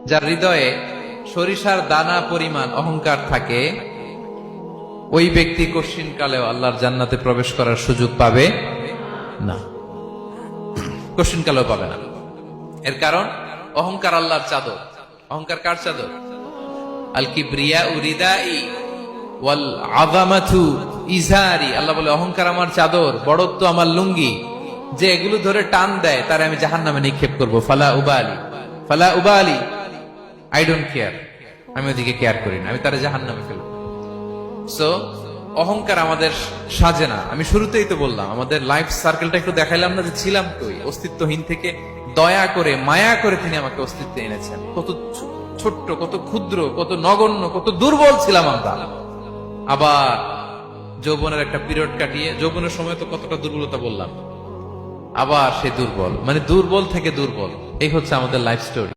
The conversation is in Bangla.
যার হৃদয়ে সরিষার দানা পরিমাণ অহংকার থাকে, ওই ব্যক্তি কশিনকালেও আল্লাহর জান্নাতে প্রবেশ করার সুযোগ পাবে না, কশিনকালেও পাবে না। এর কারণ অহংকার আল্লাহর চাদর। অহংকার কার চাদর? আল কিবরিয়া উরিদাই ওয়াল আযামাতু ইজারি। আল্লাহ বলে অহংকার আমার চাদর, বড়ত্ব আমার লুঙ্গি। যে এগুলো ধরে টান দেয় তারে আমি জাহান্নামে নিক্ষেপ করব। ফালা উবালি, ফালা উবালি, আই ডোন্ট কেয়ার। আমি ওদিকে কেয়ার করি না, আমি তারে জাহান্নামে ফেলব। সো অহংকার আমাদের সাজে না। আমি শুরুতেই তো বললাম, আমাদের লাইফ সার্কেলটা একটু দেখাইলাম না যে ছিলাম কই, অস্তিত্বহীন থেকে দয়া করে মায়া করে তিনি আমাকে অস্তিত্বে এনেছেন। কত ছোট্ট, কত ক্ষুদ্র, কত নগণ্য, কত দুর্বল ছিলাম আমরা। আবার যৌবনের একটা পিরিয়ড কাটিয়ে, যৌবনের সময় তো কতটা দুর্বলতা বললাম, আবার সে দুর্বল, মানে দুর্বল থেকে দুর্বল। এই হচ্ছে আমাদের লাইফ স্টোরি।